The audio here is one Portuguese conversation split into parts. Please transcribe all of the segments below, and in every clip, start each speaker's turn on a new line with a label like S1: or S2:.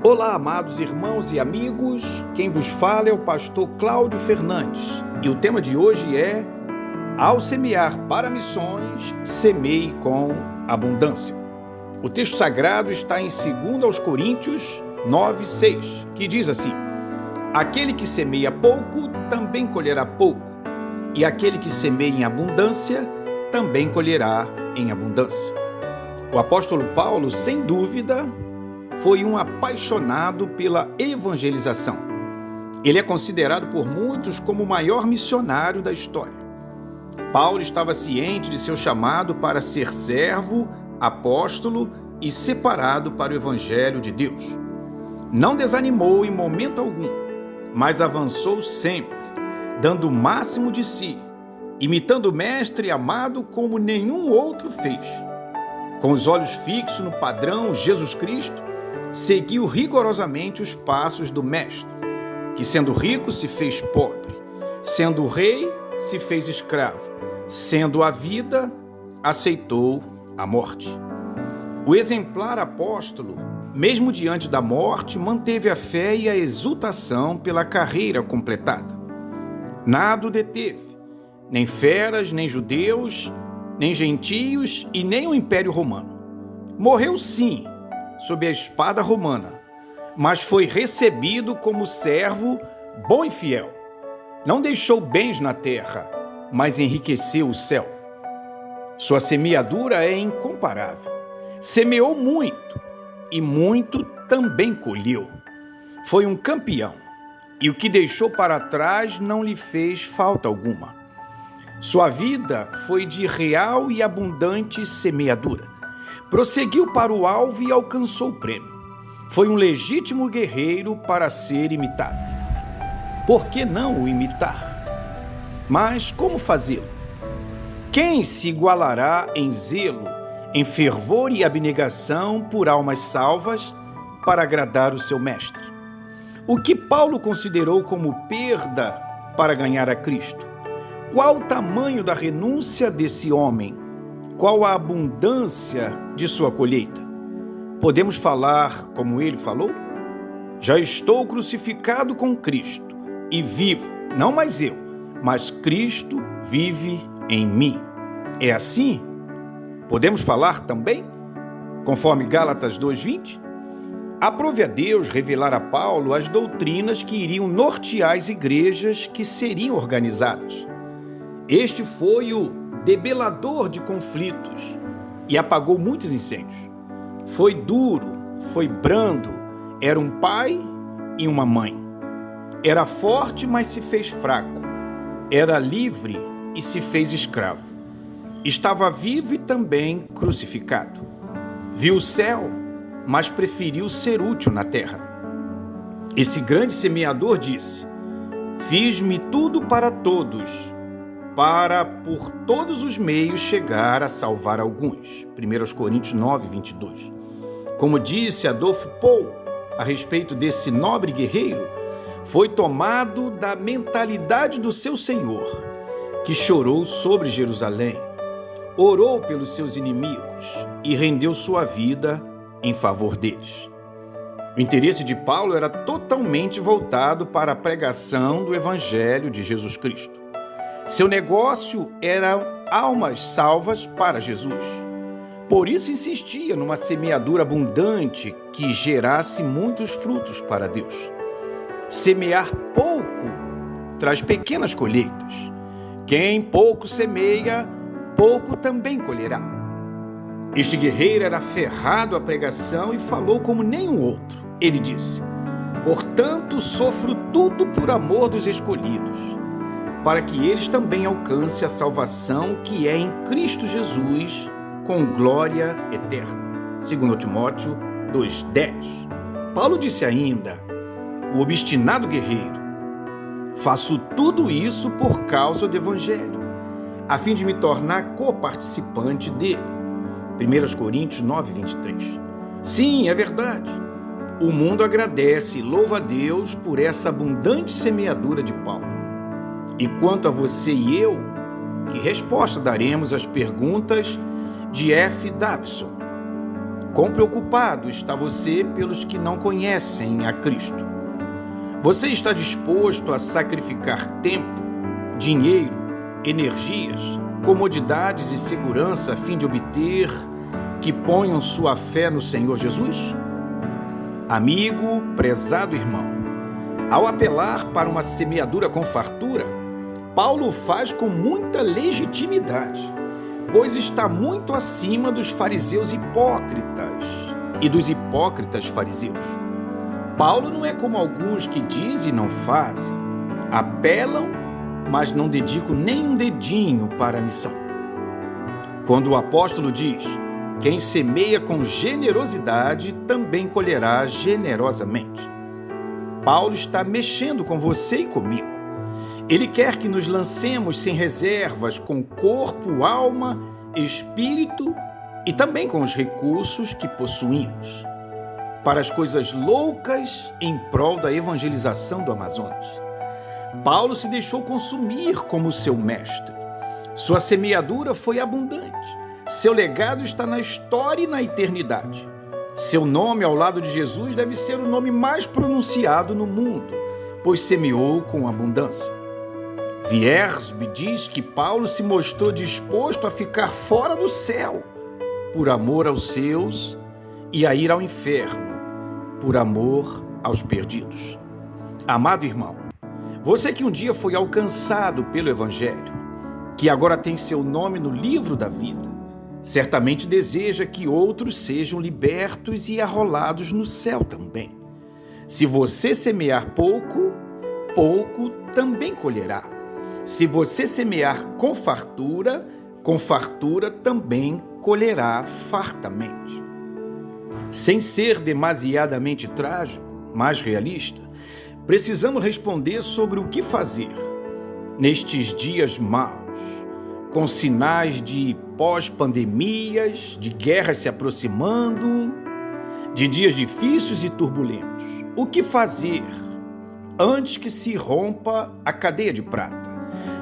S1: Olá, amados irmãos e amigos, quem vos fala é o pastor Cláudio Fernandes e o tema de hoje é: ao semear para missões, semeie com abundância. O texto sagrado está em 2 Coríntios 9:6, que diz assim: aquele que semeia pouco também colherá pouco, e aquele que semeia em abundância também colherá em abundância. O apóstolo Paulo, sem dúvida, foi um apaixonado pela evangelização. Ele é considerado por muitos como o maior missionário da história. Paulo estava ciente de seu chamado para ser servo, apóstolo e separado para o evangelho de Deus. Não desanimou em momento algum, mas avançou sempre, dando o máximo de si, imitando o mestre amado como nenhum outro fez. Com os olhos fixos no padrão Jesus Cristo, seguiu rigorosamente os passos do mestre, que sendo rico se fez pobre, sendo rei se fez escravo, sendo a vida, aceitou a morte. O exemplar apóstolo, mesmo diante da morte, manteve a fé e a exultação pela carreira completada. Nada o deteve, nem feras, nem judeus, nem gentios e nem o Império Romano. Morreu sim, sob a espada romana, mas foi recebido como servo bom e fiel. Não deixou bens na terra, mas enriqueceu o céu. Sua semeadura é incomparável. Semeou muito, e muito também colheu. Foi um campeão, e o que deixou para trás não lhe fez falta alguma. Sua vida foi de real e abundante semeadura. Prosseguiu para o alvo e alcançou o prêmio. Foi um legítimo guerreiro para ser imitado. Por que não o imitar? Mas como fazê-lo? Quem se igualará em zelo, em fervor e abnegação por almas salvas para agradar o seu mestre? O que Paulo considerou como perda para ganhar a Cristo? Qual o tamanho da renúncia desse homem? Qual a abundância de sua colheita? Podemos falar como ele falou? Já estou crucificado com Cristo e vivo, não mais eu, mas Cristo vive em mim. É assim? Podemos falar também? Conforme Gálatas 2:20? Aprove a Deus revelar a Paulo as doutrinas que iriam nortear as igrejas que seriam organizadas. Este foi o debelador de conflitos e apagou muitos incêndios. Foi duro, foi brando, era um pai e uma mãe. Era forte, mas se fez fraco. Era livre e se fez escravo. Estava vivo e também crucificado. Viu o céu, mas preferiu ser útil na terra. Esse grande semeador disse: fiz-me tudo para todos, para por todos os meios chegar a salvar alguns. 1 Coríntios 9:22. Como disse Adolf Paul a respeito desse nobre guerreiro, foi tomado da mentalidade do seu Senhor, que chorou sobre Jerusalém, orou pelos seus inimigos e rendeu sua vida em favor deles. O interesse de Paulo era totalmente voltado para a pregação do Evangelho de Jesus Cristo. Seu negócio era almas salvas para Jesus. Por isso insistia numa semeadura abundante que gerasse muitos frutos para Deus. Semear pouco traz pequenas colheitas. Quem pouco semeia, pouco também colherá. Este guerreiro era aferrado à pregação e falou como nenhum outro. Ele disse: portanto, sofro tudo por amor dos escolhidos, para que eles também alcancem a salvação que é em Cristo Jesus, com glória eterna. 2 Timóteo 2:10. Paulo disse ainda: o obstinado guerreiro: faço tudo isso por causa do Evangelho, a fim de me tornar coparticipante dele. 1 Coríntios 9:23. Sim, é verdade. O mundo agradece e louva a Deus por essa abundante semeadura de Paulo. E quanto a você e eu, que resposta daremos às perguntas de F. Davidson? Quão preocupado está você pelos que não conhecem a Cristo? Você está disposto a sacrificar tempo, dinheiro, energias, comodidades e segurança a fim de obter que ponham sua fé no Senhor Jesus? Amigo, prezado irmão, ao apelar para uma semeadura com fartura, Paulo faz com muita legitimidade, pois está muito acima dos fariseus hipócritas e dos hipócritas fariseus. Paulo não é como alguns que dizem e não fazem, apelam, mas não dedicam nem um dedinho para a missão. Quando o apóstolo diz: quem semeia com generosidade também colherá generosamente. Paulo está mexendo com você e comigo. Ele quer que nos lancemos sem reservas, com corpo, alma, espírito e também com os recursos que possuímos, para as coisas loucas em prol da evangelização do Amazonas. Paulo se deixou consumir como seu mestre. Sua semeadura foi abundante. Seu legado está na história e na eternidade. Seu nome ao lado de Jesus deve ser o nome mais pronunciado no mundo, pois semeou com abundância. Wiersbe diz que Paulo se mostrou disposto a ficar fora do céu por amor aos seus e a ir ao inferno por amor aos perdidos. Amado irmão, você que um dia foi alcançado pelo Evangelho, que agora tem seu nome no livro da vida, certamente deseja que outros sejam libertos e arrolados no céu também. Se você semear pouco, pouco também colherá. Se você semear com fartura também colherá fartamente. Sem ser demasiadamente trágico, mas realista, precisamos responder sobre o que fazer nestes dias maus, com sinais de pós-pandemias, de guerras se aproximando, de dias difíceis e turbulentos. O que fazer antes que se rompa a cadeia de prata,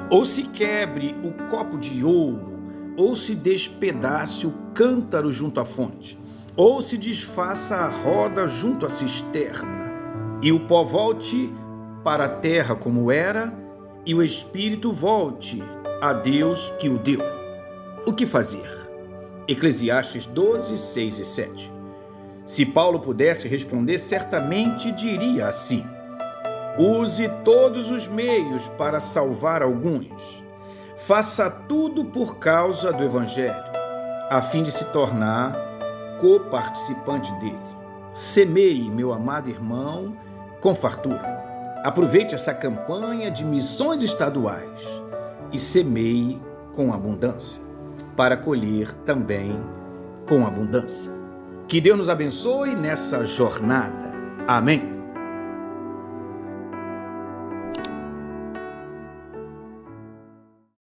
S1: ou se quebre o copo de ouro, ou se despedace o cântaro junto à fonte, ou se desfaça a roda junto à cisterna, e o pó volte para a terra como era, e o espírito volte a Deus que o deu. O que fazer? Eclesiastes 12, 6 e 7. Se Paulo pudesse responder, certamente diria assim: use todos os meios para salvar alguns. Faça tudo por causa do Evangelho, a fim de se tornar coparticipante dele. Semeie, meu amado irmão, com fartura. Aproveite essa campanha de missões estaduais e semeie com abundância, para colher também com abundância. Que Deus nos abençoe nessa jornada. Amém.